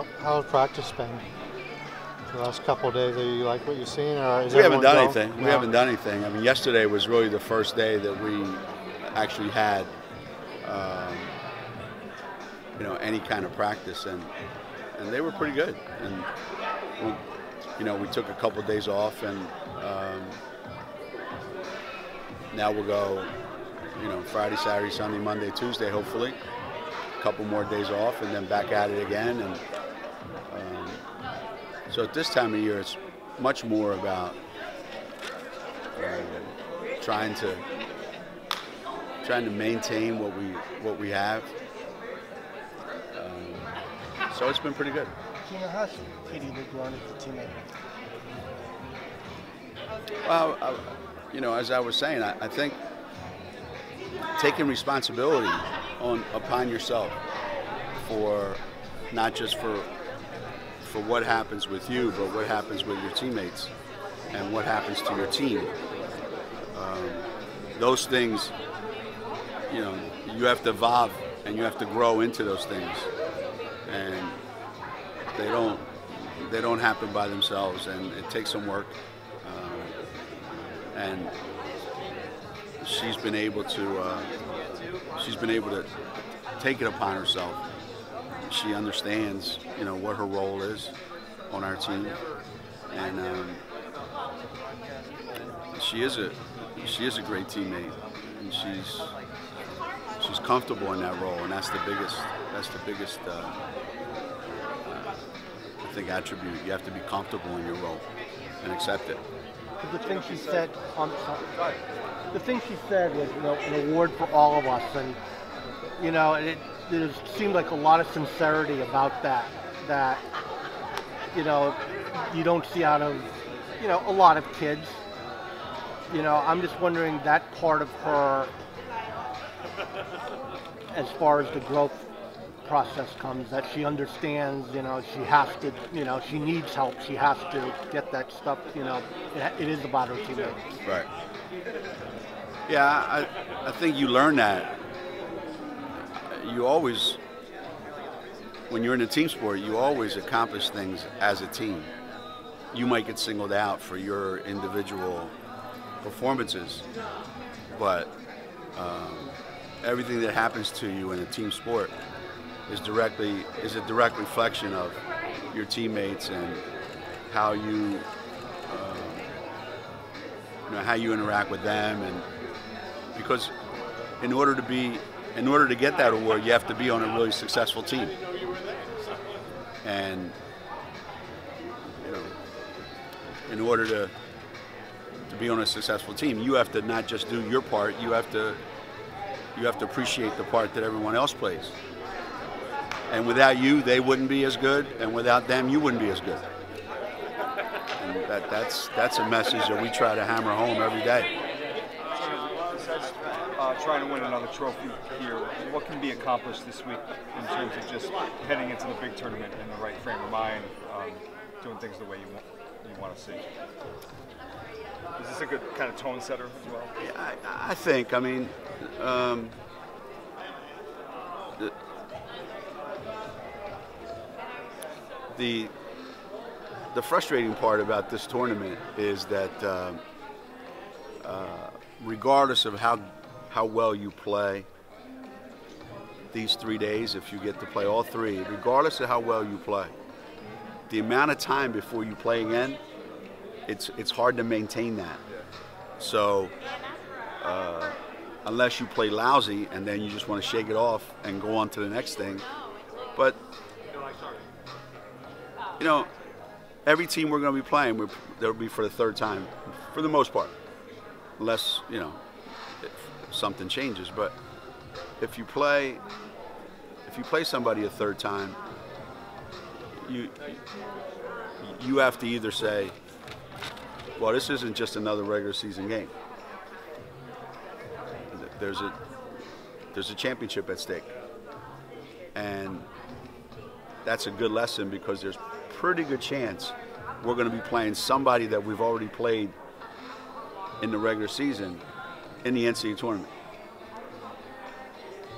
How has practice been? The last couple of days, do you like what you've seen, or is we haven't done going? anything? No. We haven't done anything. I mean, yesterday was really the first day that we actually had, any kind of practice, and they were pretty good. And we took a couple of days off, and now we'll go, Friday, Saturday, Sunday, Monday, Tuesday, hopefully. A couple more days off, and then back at it again. And so at this time of year, it's much more about trying to maintain what we have. So it's been pretty good. Geno, how's Katie Lou grown as a teammate? Well, as I was saying, I think taking responsibility upon yourself for not just for what happens with you, but what happens with your teammates and what happens to your team. Those things, you have to evolve and you have to grow into those things, and they don't happen by themselves, and it takes some work. And she's been able to take it upon herself. She understands, what her role is on our team, and she is a great teammate, and she's comfortable in that role, and that's the biggest I think attribute. You have to be comfortable in your role and accept it. The thing she said was, an award for all of us, and there seemed like a lot of sincerity about that you don't see out of a lot of kids. I'm just wondering that part of her, as far as the growth process comes, that she understands, she has to, she needs help, she has to get that stuff, it is about her teammates. Right. Yeah, I think you learn that. You always, when you're in a team sport, you always accomplish things as a team. You might get singled out for your individual performances, but everything that happens to you in a team sport is a direct reflection of your teammates and how you how you interact with them, and because in order to get that award, you have to be on a really successful team, and in order to be on a successful team, you have to not just do your part, you have to appreciate the part that everyone else plays. And without you, they wouldn't be as good, and without them, you wouldn't be as good. And that's a message that we try to hammer home every day. Besides trying to win another trophy here, what can be accomplished this week in terms of just heading into the big tournament in the right frame of mind, doing things the way you want to see? Is this a good kind of tone setter as well? Yeah, I think. I mean, the frustrating part about this tournament is that regardless of how well you play these 3 days, if you get to play all three, regardless of how well you play, the amount of time before you play again, it's hard to maintain that. So unless you play lousy and then you just want to shake it off and go on to the next thing. But every team we're going to be playing, they'll be for the third time, for the most part, unless if something changes. But if you play somebody a third time, you have to either say, well, this isn't just another regular season game. There's a championship at stake, and that's a good lesson, because there's pretty good chance we're going to be playing somebody that we've already played in the regular season in the NCAA tournament.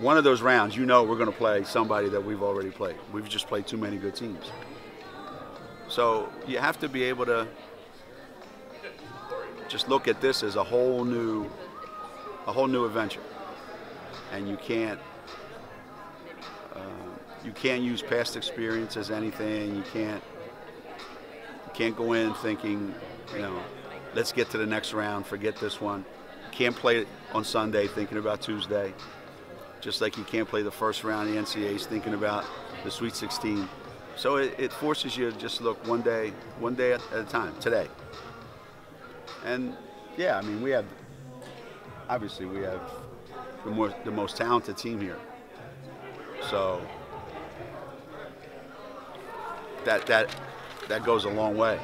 one of those rounds, you know we're going to play somebody that we've already played. We've just played too many good teams. So you have to be able to just look at this as a whole new adventure, and you can't use past experience as anything. You can't go in thinking, let's get to the next round, forget this one. You can't play on Sunday thinking about Tuesday, just like you can't play the first round of the NCAAs thinking about the Sweet 16. So it forces you to just look one day at a time, today. And yeah, I mean, we have the most talented team here. So that goes a long way.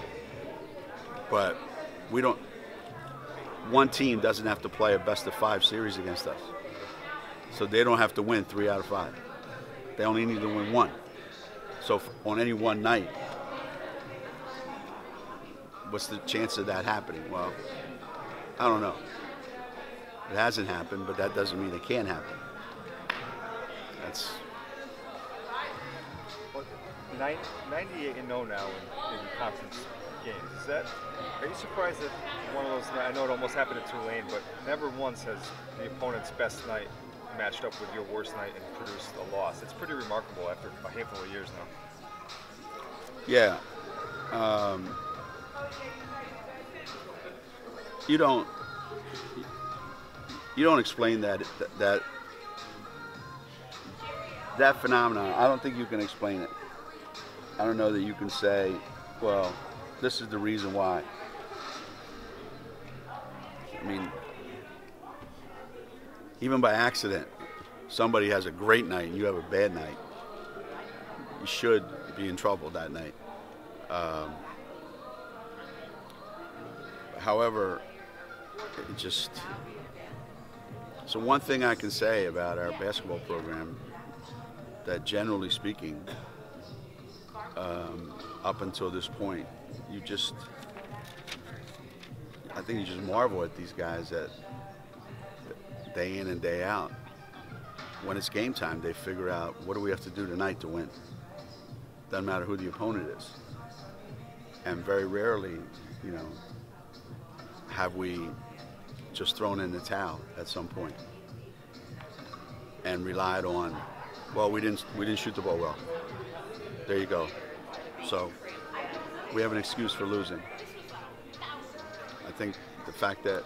But one team doesn't have to play a best-of-5 series against us. So they don't have to win 3 out of 5. They only need to win 1. So on any one night, what's the chance of that happening? Well, I don't know. It hasn't happened, but that doesn't mean it can't happen. That's 98-0 now in conference games. Are you surprised that one of those? I know it almost happened at Tulane, but never once has the opponent's best night matched up with your worst night and produced a loss. It's pretty remarkable after a handful of years now. Yeah. You don't explain that phenomenon. I don't think you can explain it. I don't know that you can say, well, this is the reason why. I mean, even by accident, somebody has a great night and you have a bad night. You should be in trouble that night. However, it just... So one thing I can say about our basketball program, that generally speaking, up until this point, I think you just marvel at these guys that day in and day out, when it's game time, they figure out, what do we have to do tonight to win? Doesn't matter who the opponent is. And very rarely, have we just thrown in the towel at some point and relied on, well, we didn't shoot the ball well. There you go. So we have an excuse for losing. I think the fact that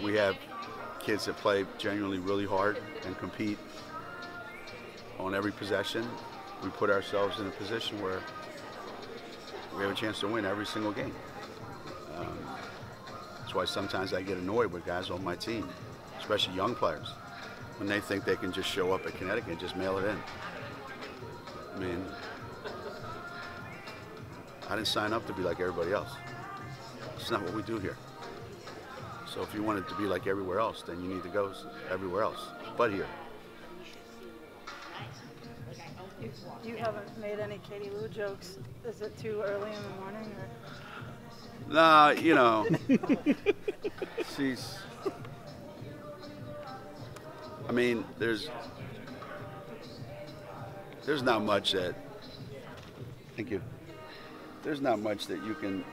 we have kids that play genuinely really hard and compete on every possession, we put ourselves in a position where we have a chance to win every single game. That's why sometimes I get annoyed with guys on my team, especially young players, when they think they can just show up at Connecticut and just mail it in. I mean, I didn't sign up to be like everybody else. It's not what we do here. So if you want it to be like everywhere else, then you need to go everywhere else, but here. You haven't made any Katie Lou jokes. Is it too early in the morning? Or? No, I mean, there's not much that, thank you, there's not much that you can,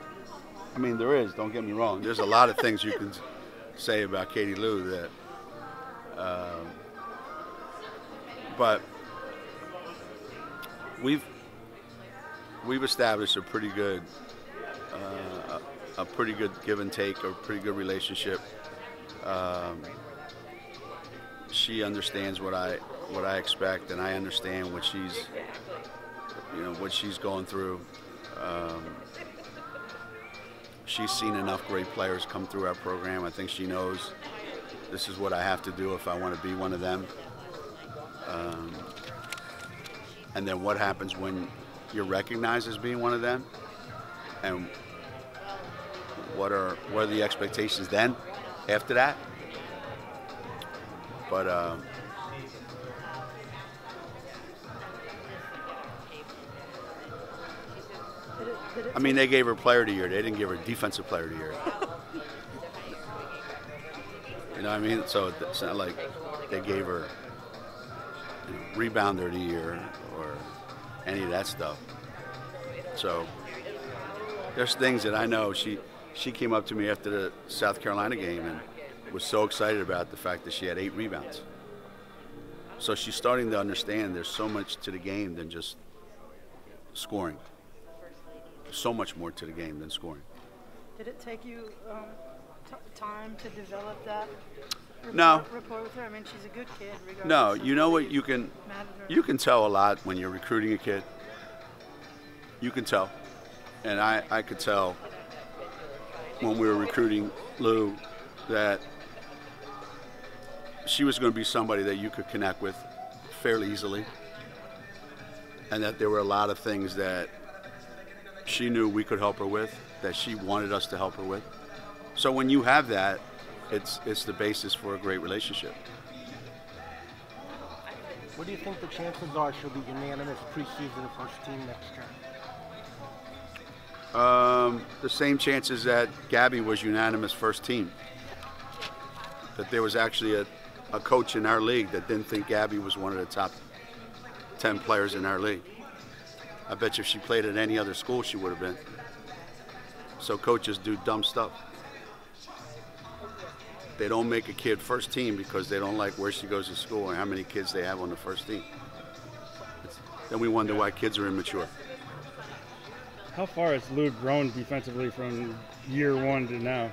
I mean, there is, don't get me wrong, there's a lot of things you can say about Katie Lou that, but we've established a pretty good give and take, a pretty good relationship. She understands what I expect, and I understand what she's going through. She's seen enough great players come through our program. I think she knows this is what I have to do if I want to be one of them. And then what happens when you're recognized as being one of them, and what are the expectations then after that? But I mean, they gave her player of the year. They didn't give her defensive player of the year. know what I mean? So it's not like they gave her rebounder of the year or any of that stuff. So there's things that I know. She came up to me after the South Carolina game and was so excited about the fact that she had 8 rebounds. So she's starting to understand there's so much to the game than just scoring. So much more to the game than scoring. Did it take you time to develop that rapport with her? I mean, she's a good kid. No, you know what? You can tell a lot when you're recruiting a kid. You can tell. And I could tell when we were recruiting Lou that she was going to be somebody that you could connect with fairly easily, and that there were a lot of things that she knew we could help her with, that she wanted us to help her with. So when you have that, it's the basis for a great relationship. What do you think the chances are she'll be unanimous preseason first team next year? The same chances that Gabby was unanimous first team. That there was actually a coach in our league that didn't think Gabby was one of the top 10 players in our league. I bet you if she played at any other school, she would have been. So coaches do dumb stuff. They don't make a kid first team because they don't like where she goes to school or how many kids they have on the first team. Then we wonder why kids are immature. How far has Lou grown defensively from year one to now?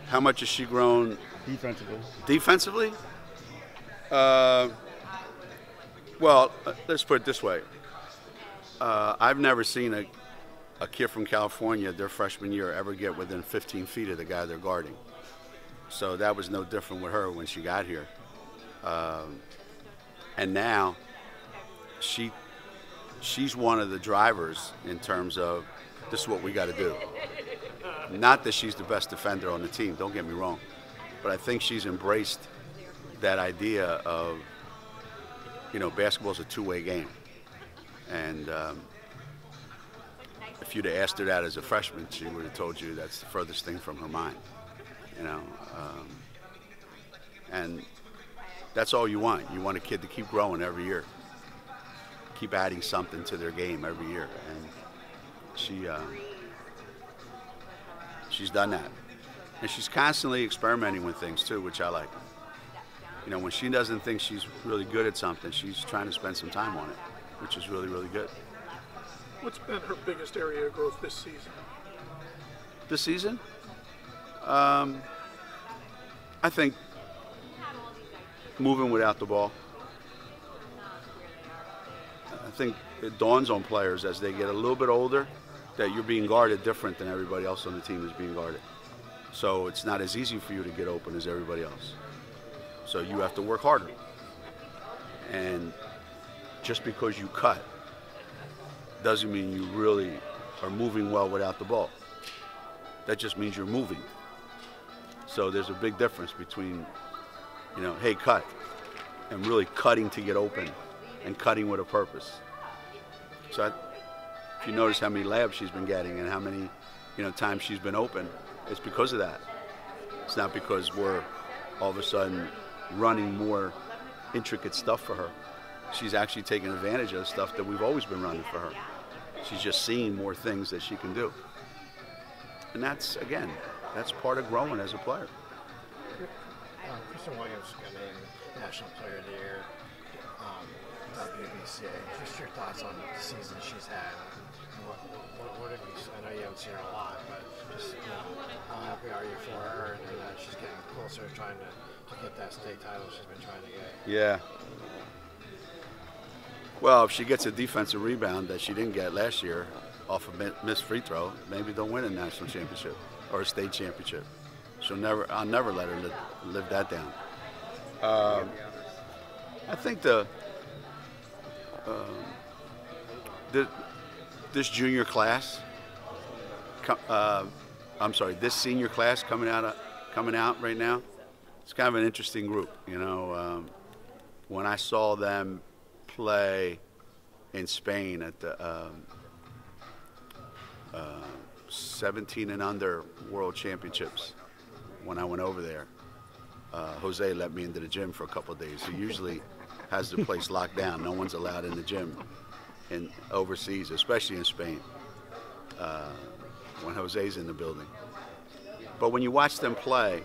How much has she grown defensively? Defensively? Well, let's put it this way. I've never seen a kid from California their freshman year ever get within 15 feet of the guy they're guarding. So that was no different with her when she got here. And now she's one of the drivers in terms of this is what we got to do. Not that she's the best defender on the team, don't get me wrong, but I think she's embraced that idea of, basketball's a two-way game. And if you'd have asked her that as a freshman, she would have told you that's the furthest thing from her mind, and that's all you want. You want a kid to keep growing every year, keep adding something to their game every year, and she's done that. And she's constantly experimenting with things too, which I like. When she doesn't think she's really good at something, she's trying to spend some time on it, which is really, really good. What's been her biggest area of growth this season? This season? I think moving without the ball. I think it dawns on players as they get a little bit older that you're being guarded different than everybody else on the team is being guarded. So it's not as easy for you to get open as everybody else. So you have to work harder. And just because you cut doesn't mean you really are moving well without the ball. That just means you're moving. So there's a big difference between, hey, cut, and really cutting to get open and cutting with a purpose. So if you notice how many labs she's been getting and how many, times she's been open, it's because of that. It's not because we're all of a sudden running more intricate stuff for her. She's actually taking advantage of the stuff that we've always been running for her. She's just seeing more things that she can do. And that's part of growing as a player. Kristen Williams got named National Player of the Year, WBCA. Just your thoughts on the season she's had. What did you? I know you haven't seen her a lot, but just how happy are you for her? And she's getting closer, trying to get that state title she's been trying to get. Yeah. Well, if she gets a defensive rebound that she didn't get last year off a missed free throw, maybe they'll win a national championship or a state championship. I'll never let her live that down. I think this junior class, this senior class coming out right now, it's kind of an interesting group. When I saw them play in Spain at the 17 and under World Championships, when I went over there, Jose let me into the gym for a couple of days. He usually has the place locked down. No one's allowed in the gym in overseas, especially in Spain, when Jose's in the building. But when you watch them play,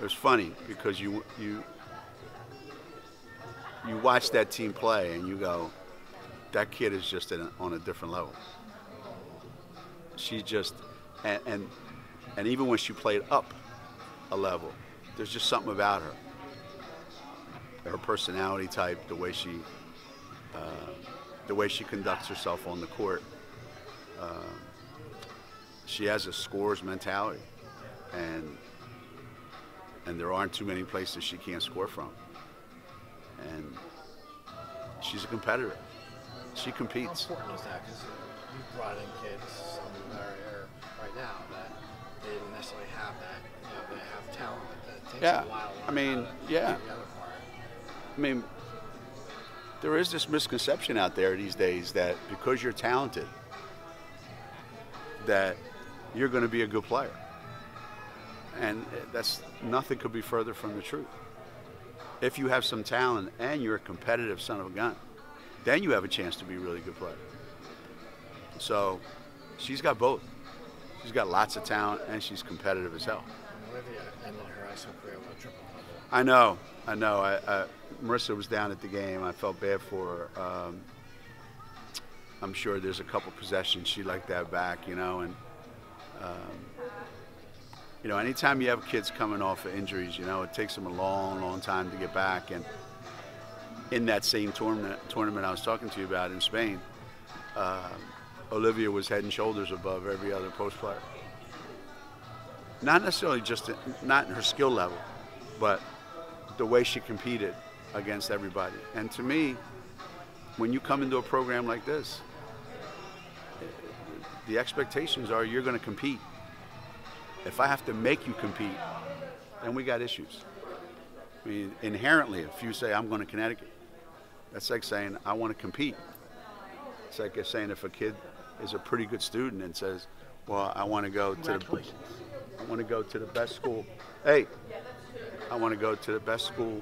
it was funny because you watch that team play and you go, that kid is just on a different level. She just, and even when she played up a level, there's just something about her personality type, the way she conducts herself on the court. She has a scorer's mentality, and there aren't too many places she can't score from. And she's a competitor. She competes. How important is that? Because you brought in kids, some that are here right now, that they didn't necessarily have that. You know, they have talent, but that takes a while. I mean, yeah. I mean, there is this misconception out there these days that because you're talented, that you're going to be a good player. And nothing could be further from the truth. If you have some talent and you're a competitive son of a gun, then you have a chance to be a really good player. So she's got both. She's got lots of talent and she's competitive as hell. Olivia ended her high school career with a triple double. I know. Marissa was down at the game. I felt bad for her. I'm sure there's a couple possessions she'd like to have back, you know. And you know, anytime you have kids coming off of injuries, you know, it takes them a long, long time to get back. And in that same tournament I was talking to you about in Spain, Olivia was head and shoulders above every other post player. Not necessarily not in her skill level, but the way she competed against everybody. And to me, when you come into a program like this, the expectations are you're going to compete. If I have to make you compete, then we got issues. I mean, inherently, if you say, I'm going to Connecticut, that's like saying, I want to compete. It's like saying if a kid is a pretty good student and says, well, I want to go to the best school. Hey, I want to go to the best school.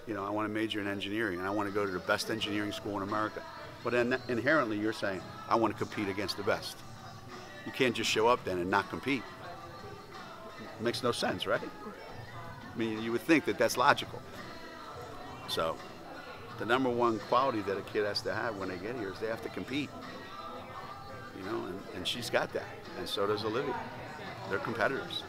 You know, I want to major in engineering, and I want to go to the best engineering school in America. But then inherently, you're saying, I want to compete against the best. You can't just show up then and not compete. It makes no sense, right? I mean, you would think that that's logical. So the number one quality that a kid has to have when they get here is they have to compete. You know, and she's got that, and so does Olivia. They're competitors.